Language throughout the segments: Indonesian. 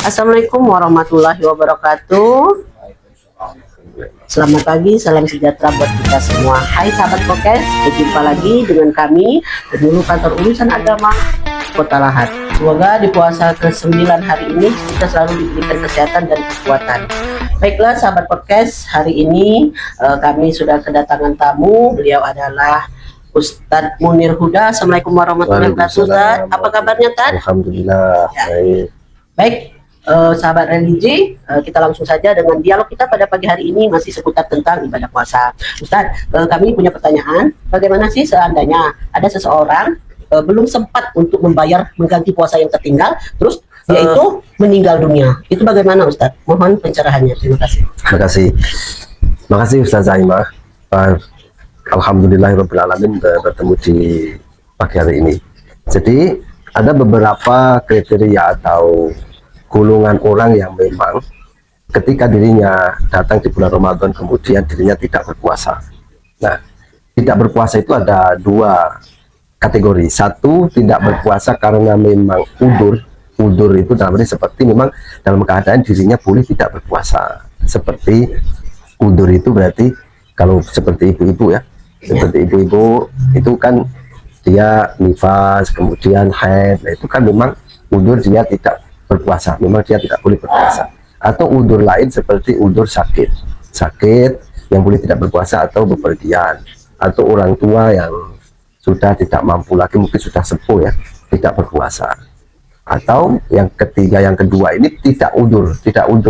Assalamualaikum warahmatullahi wabarakatuh. Selamat pagi, salam sejahtera buat kita semua. Hai sahabat Pokes, berjumpa lagi dengan kami Penghulu Kantor Urusan Agama Kota Lahat. Semoga di puasa ke-9 hari ini kita selalu diberikan kesehatan dan kekuatan. Baiklah sahabat Pokes, hari ini kami sudah kedatangan tamu. Beliau adalah Ustadz Munir Huda. Assalamualaikum warahmatullahi wabarakatuh. Ustadz, apa kabarnya Tad? Alhamdulillah. Ya. Baik, sahabat religi, kita langsung saja dengan dialog kita pada pagi hari ini masih seputar tentang ibadah puasa. Ustadz, kami punya pertanyaan, bagaimana sih seandainya ada seseorang belum sempat untuk mengganti puasa yang tertinggal, terus dia itu meninggal dunia, itu bagaimana Ustadz? Mohon pencerahannya, terima kasih. Terima kasih. Terima kasih Ustaz Zaimah. Alhamdulillahirrahmanirrahim bertemu di pagi hari ini. Jadi ada beberapa kriteria atau golongan orang yang memang ketika dirinya datang di bulan Ramadan kemudian dirinya tidak berpuasa. Nah, tidak berpuasa itu ada dua kategori. Satu, tidak berpuasa karena memang udur. Udur itu dalam arti seperti memang dalam keadaan dirinya boleh tidak berpuasa. Seperti udur itu berarti kalau seperti ibu-ibu ya, seperti ibu-ibu itu kan dia nifas kemudian haid, nah itu kan memang udur dia tidak berpuasa, memang dia tidak boleh berpuasa. Atau udur lain seperti udur sakit yang boleh tidak berpuasa, atau bepergian, atau orang tua yang sudah tidak mampu lagi, mungkin sudah sepuh ya, tidak berpuasa. Atau yang ketiga, yang kedua ini tidak udur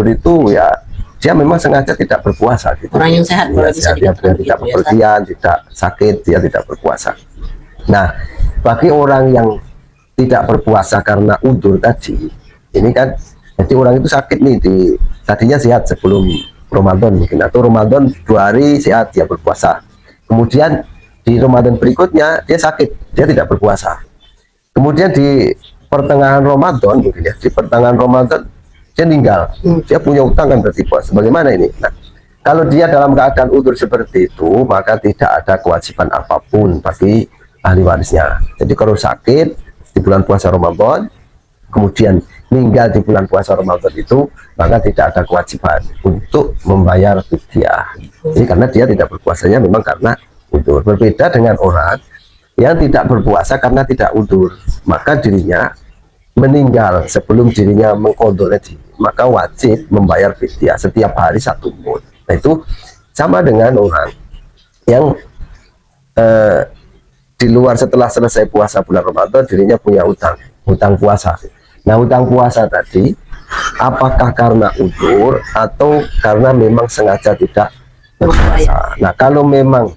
itu ya dia memang sengaja tidak berpuasa gitu. Orang yang sehat, ya, dia tidak bepergian, tidak sakit, dia tidak berpuasa. Nah, bagi orang yang tidak berpuasa karena udur tadi, ini kan, jadi orang itu sakit nih, tadinya sehat sebelum Ramadan mungkin, atau Ramadan 2 hari sehat, dia berpuasa. Kemudian di Ramadan berikutnya dia sakit, dia tidak berpuasa. Kemudian di pertengahan Ramadan mungkin ya, di pertengahan Ramadan dia meninggal, dia punya utang kan berarti puasa. Bagaimana ini? Nah, kalau dia dalam keadaan udur seperti itu, maka tidak ada kewajiban apapun bagi ahli warisnya. Jadi kalau sakit di bulan puasa Ramadan, kemudian meninggal di bulan puasa Ramadan itu, maka tidak ada kewajiban untuk membayar fidyah. Jadi karena dia tidak berpuasanya memang karena udur. Berbeda dengan orang yang tidak berpuasa karena tidak udur, maka dirinya meninggal sebelum dirinya mengqadha tadi, maka wajib membayar fidyah setiap hari 1 mud. Nah itu sama dengan orang yang di luar setelah selesai puasa bulan Ramadan dirinya punya utang puasa. Nah, utang puasa tadi apakah karena udur atau karena memang sengaja tidak berpuasa? Nah, kalau memang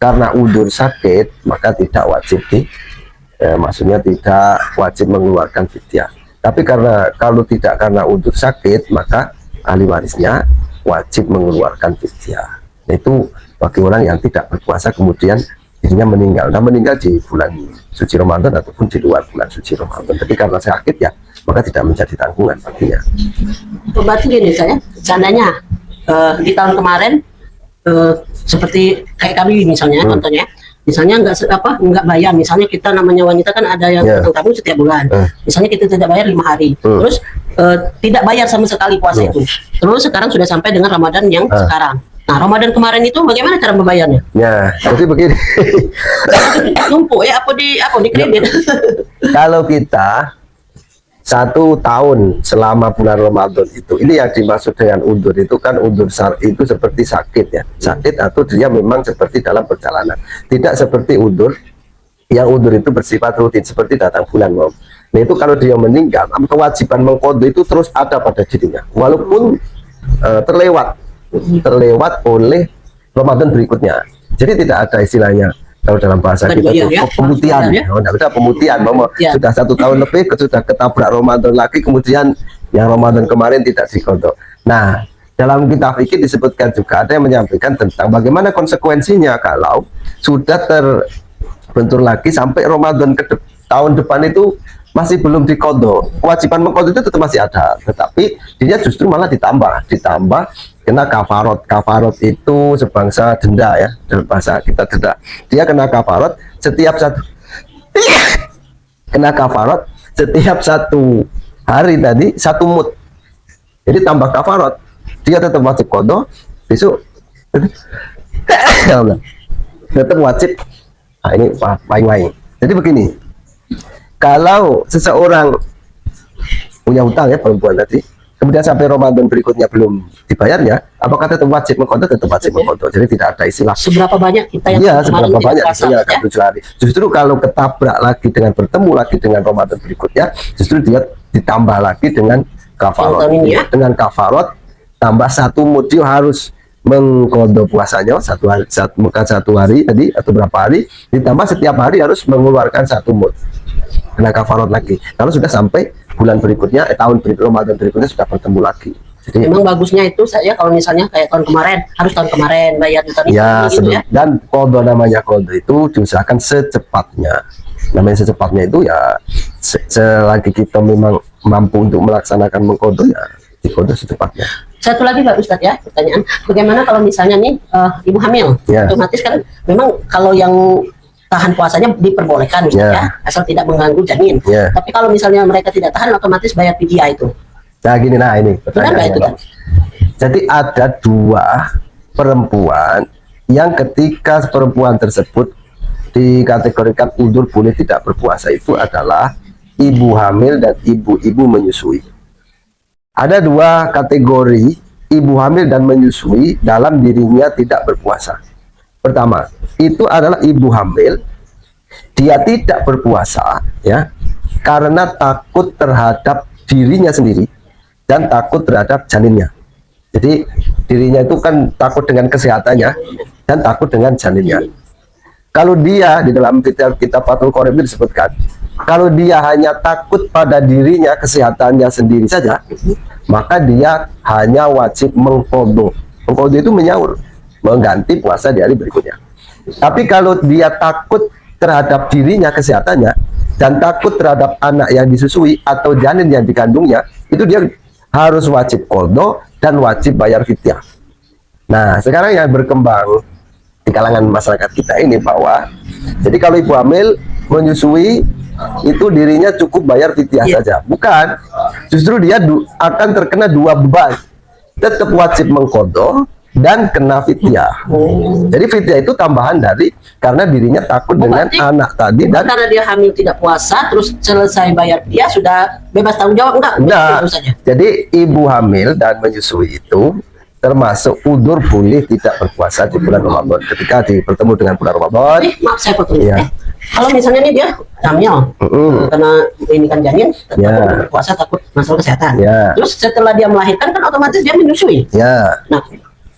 karena udur sakit, maka tidak wajib maksudnya tidak wajib mengeluarkan fidyah. Tapi kalau tidak karena udur sakit, maka ahli warisnya wajib mengeluarkan fidyah. Nah, itu bagi orang yang tidak berpuasa kemudian dirinya meninggal. Nah, meninggal di bulan suci Ramadan ataupun di luar bulan suci Ramadan. Tapi karena sakit ya, maka tidak menjadi tanggungan baginya. Berarti gini saya, seandainya di tahun kemarin seperti kayak kami misalnya, contohnya, misalnya nggak bayar, misalnya kita namanya wanita kan ada yang utang tabung setiap bulan, misalnya kita tidak bayar 5 hari, terus tidak bayar sama sekali puasa itu, terus sekarang sudah sampai dengan Ramadan yang sekarang. Nah, Ramadan kemarin itu bagaimana cara membayarnya? Ya, jadi begini. Numpuk ya, apa di kredit? Kalau kita 1 tahun selama bulan Ramadan itu, ini yang dimaksud dengan udur itu kan udur syar'i itu seperti sakit ya, sakit atau dia memang seperti dalam perjalanan, tidak seperti udur yang udur itu bersifat rutin seperti datang bulan mau. Nah itu kalau dia meninggal, kewajiban mengqadha itu terus ada pada dirinya, walaupun terlewat oleh Ramadan berikutnya. Jadi tidak ada istilahnya kalau dalam bahasa kita itu pemutihan, ada pemutihan, sudah 1 tahun lebih sudah ketabrak Ramadan lagi, kemudian yang Ramadan kemarin tidak diqadha. Nah, dalam kitab fikih disebutkan juga, ada yang menyampaikan tentang bagaimana konsekuensinya kalau sudah terbentur lagi sampai Ramadan tahun depan itu masih belum diqadha. Kewajiban mengqadha itu tetap masih ada, tetapi dia justru malah ditambah kena kafarot itu sebangsa denda ya, dalam bahasa kita denda. Dia kena kafarot setiap setiap 1 hari tadi 1 mud. Jadi tambah kafarat, dia tetap wajib qadha besok. Tetap wajib. Nah, ini main-main. Jadi begini, kalau seseorang punya hutang ya perempuan tadi, kemudian sampai Ramadan berikutnya belum dibayarnya, apakah tetap wajib mengqadha? Tetap wajib mengqadha. Jadi tidak ada istilah Seberapa banyak kita yang iya, kemarin seberapa tidak banyak puasa, isinya ya? akan 7 hari. Justru kalau ketabrak lagi dengan bertemu lagi dengan Ramadan berikutnya, justru dia ditambah lagi dengan kafarot. Yang ini ya? Dengan kafarot tambah 1 mud, dia harus mengqadha puasanya bukan 1 hari tadi atau berapa hari, ditambah setiap hari harus mengeluarkan 1 mud. Kena kafarot lagi. Kalau sudah sampai bulan berikutnya, tahun berikutnya, Ramadan berikutnya sudah bertemu lagi. Jadi Memang bagusnya itu saya kalau misalnya kayak tahun kemarin, harus tahun kemarin bayar di tahun ya, ini gitu ya. dan qadha, namanya qadha itu diusahakan secepatnya. Namanya secepatnya itu ya selagi kita memang mampu untuk melaksanakan mengqadha, ya diqadha secepatnya. Satu lagi Pak Ustadz ya, pertanyaan, bagaimana kalau misalnya nih ibu hamil, Ya. otomatis kan memang kalau yang tahan puasanya diperbolehkan Ustadz Ya. ya, asal tidak mengganggu janin. Ya. Tapi kalau misalnya mereka tidak tahan, otomatis bayar fidyah itu. Nah gini, nah ini Benar nggak pertanyaannya, itu, Bang. Jadi ada 2 perempuan yang ketika perempuan tersebut dikategorikan udzur boleh tidak berpuasa, itu adalah ibu hamil dan ibu-ibu menyusui. Ada 2 kategori ibu hamil dan menyusui dalam dirinya tidak berpuasa. Pertama, itu adalah ibu hamil, dia tidak berpuasa ya karena takut terhadap dirinya sendiri dan takut terhadap janinnya. Jadi dirinya itu kan takut dengan kesehatannya dan takut dengan janinnya. Kalau dia di dalam kitab Fathul Qorib disebutkan, kalau dia hanya takut pada dirinya, kesehatannya sendiri saja, maka dia hanya wajib mengqadha. Mengqadha itu menyaur, mengganti puasa di hari berikutnya. Tapi kalau dia takut terhadap dirinya, kesehatannya, dan takut terhadap anak yang disusui atau janin yang dikandungnya, itu dia harus wajib qadha dan wajib bayar fidyah. Nah, sekarang yang berkembang di kalangan masyarakat kita ini bahwa jadi kalau ibu hamil menyusui itu dirinya cukup bayar fidyah saja. Bukan, justru dia akan terkena 2 beban. Tetap wajib mengqadha dan kena fidyah. Jadi fidyah itu tambahan dari karena dirinya takut dengan Berarti anak tadi dan karena dia hamil tidak puasa, terus selesai bayar dia sudah bebas tanggung jawab enggak? Itu saja. Jadi ibu hamil dan menyusui itu termasuk udzur boleh tidak berpuasa di bulan Ramadan. Ketika bertemu dengan bulan Ramadan, Maaf saya potong. Iya. Kalau misalnya nih dia hamil, karena ini kan janin, takut berpuasa, takut masalah kesehatan. Ya. Terus setelah dia melahirkan kan otomatis dia menyusui. ya, Nah,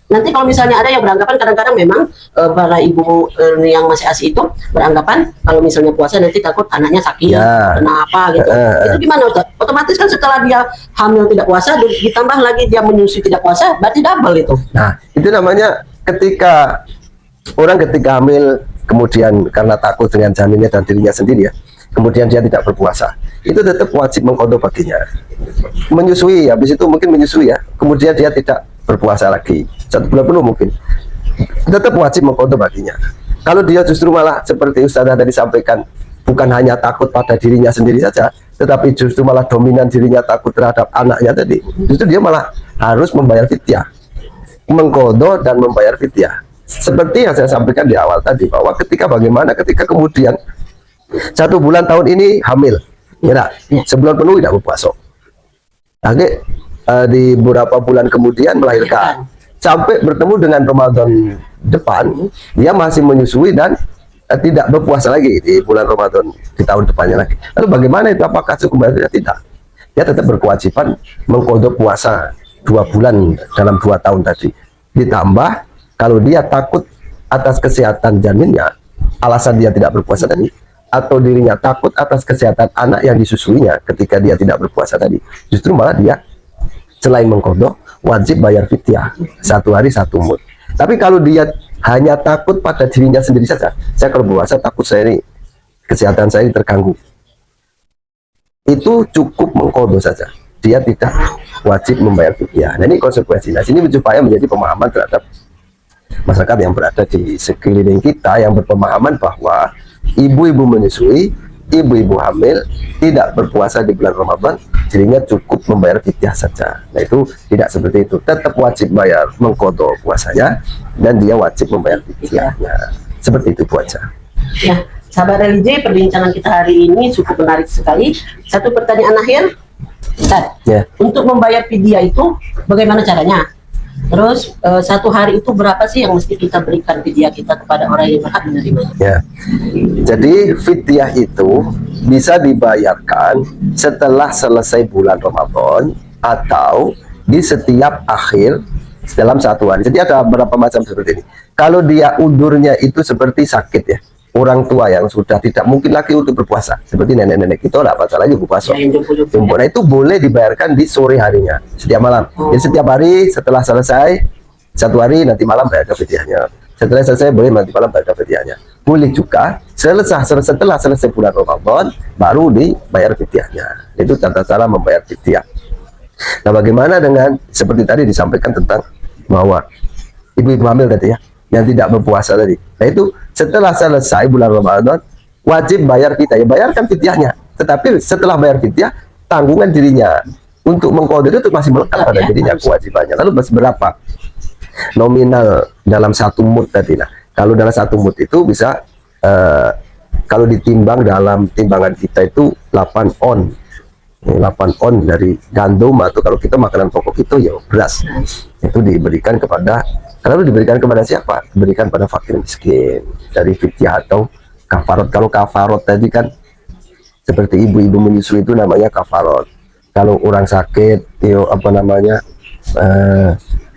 nanti kalau misalnya ada yang beranggapan kadang-kadang memang para ibu yang masih ASI itu beranggapan kalau misalnya puasa nanti takut anaknya sakit, Ya. kena apa gitu. Itu gimana Ustaz? Otomatis kan setelah dia hamil tidak puasa, ditambah lagi dia menyusui tidak puasa, berarti double itu. nah itu namanya ketika hamil kemudian karena takut dengan janinnya dan dirinya sendiri ya, kemudian dia tidak berpuasa, itu tetap wajib mengqadha baginya. Menyusui, habis itu mungkin menyusui ya, kemudian dia tidak berpuasa lagi 1 bulan penuh mungkin, tetap wajib mengqadha baginya. Kalau dia justru malah seperti Ustazah tadi sampaikan, bukan hanya takut pada dirinya sendiri saja, tetapi justru malah dominan dirinya takut terhadap anaknya tadi, justru dia malah harus membayar fidyah, mengqadha dan membayar fidyah. Seperti yang saya sampaikan di awal tadi, bahwa ketika kemudian 1 bulan tahun ini hamil, ya, sebulan penuh tidak berpuasa. Oke, di beberapa bulan kemudian melahirkan, sampai bertemu dengan Ramadan depan, dia masih menyusui dan tidak berpuasa lagi di bulan Ramadan di tahun depannya lagi. Lalu bagaimana itu? Apakah cukup bayar? Tidak. Dia tetap berkewajiban mengqadha puasa 2 bulan dalam 2 tahun tadi. Ditambah kalau dia takut atas kesehatan janinnya, alasan dia tidak berpuasa tadi, atau dirinya takut atas kesehatan anak yang disusuinya ketika dia tidak berpuasa tadi, justru malah dia selain mengqadha wajib bayar fidyah 1 hari 1 mud. Tapi kalau dia hanya takut pada dirinya sendiri saja, saya kalau berpuasa takut saya ini kesehatan saya ini terganggu, itu cukup mengqadha saja, dia tidak wajib membayar fidyah. Nah, ini konsekuensinya. Sini supaya menjadi pemahaman terhadap masyarakat yang berada di sekeliling kita yang berpemahaman bahwa ibu-ibu menyusui ibu-ibu hamil tidak berpuasa di bulan Ramadan, jadinya cukup membayar fidyah saja. Nah itu tidak seperti itu, tetap wajib bayar mengqadha puasanya dan dia wajib membayar fidyahnya. Seperti itu puasa. Ya, sahabat religi, perbincangan kita hari ini cukup menarik sekali. Satu pertanyaan akhir, Ustaz, Ya. untuk membayar fidyah itu bagaimana caranya? Terus satu hari itu berapa sih yang mesti kita berikan fidyah kita kepada orang yang berhak menerimanya? Ya, jadi fidyah itu bisa dibayarkan setelah selesai bulan Ramadan atau di setiap akhir dalam satu hari. Jadi ada beberapa macam seperti ini. Kalau dia undurnya itu seperti sakit ya, orang tua yang sudah tidak mungkin lagi untuk berpuasa, seperti nenek-nenek itu tidak apa lagi berpuasa. Ya, yang jumbo-jumbo. Nah itu boleh dibayarkan di sore harinya, setiap malam. Jadi setiap hari setelah selesai satu hari nanti malam bayar fidyahnya. Setelah selesai boleh nanti malam bayar fidyahnya. Boleh juga setelah selesai bulan Ramadan baru dibayar fidyahnya. Itu tata cara membayar fidyah. Nah bagaimana dengan seperti tadi disampaikan tentang bahwa ibu-ibu hamil tadi ya, yang tidak berpuasa tadi. Nah itu setelah selesai bulan Ramadan wajib bayar fidyah, bayarkan fidyahnya. Tetapi setelah bayar fidyah, tanggungan dirinya untuk mengqadha itu masih melekat pada dirinya kewajibannya. Lalu berapa nominal dalam satu mud tadi? Nah, kalau dalam satu mud itu bisa kalau ditimbang dalam timbangan kita itu 8 on. 8 on dari gandum, atau kalau kita makanan pokok itu ya beras. Itu diberikan kepada, kalau diberikan kepada siapa? Diberikan pada fakir miskin dari fidyah atau kafarot. Kalau kafarot tadi kan seperti ibu-ibu menyusui itu namanya kafarot. Kalau orang sakit, apa namanya,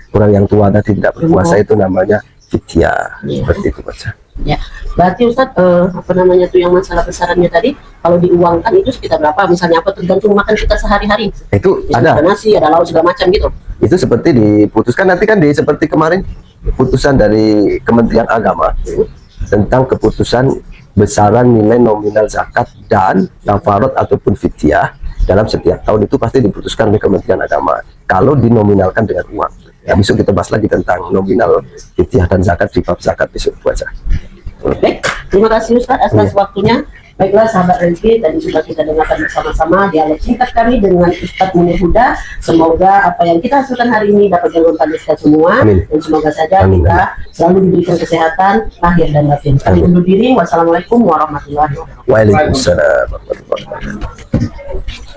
orang yang tua tadi tidak berpuasa itu namanya fidyah. Seperti itu saja. Ya, berarti Ustadz apa namanya tuh yang masalah besarannya tadi, kalau diuangkan itu sekitar berapa? Misalnya apa, tergantung makan kita sehari-hari. Itu Misalnya ada nasi, ada lauk segala macam gitu. itu seperti diputuskan nanti kan seperti kemarin putusan dari Kementerian Agama tentang keputusan besaran nilai nominal zakat dan kafarot ataupun fidyah dalam setiap tahun, itu pasti diputuskan oleh Kementerian Agama kalau dinominalkan dengan uang. Ya, besok kita bahas lagi tentang nominal fidyah dan zakat di bab zakat besok puasa. Baik, terima kasih Ustadz atas waktunya. Baiklah sahabat religi, tadi sudah kita dengarkan bersama-sama dialog singkat kami dengan Ustadz Munir Huda. Semoga apa yang kita hasilkan hari ini dapat bermanfaat kita semua. Amin. Dan semoga saja Amin. kita selalu diberikan kesehatan lahir dan batin. Kami undur diri. Wassalamualaikum warahmatullahi wabarakatuh. Waalaikumsalam warahmatullahi wabarakatuh.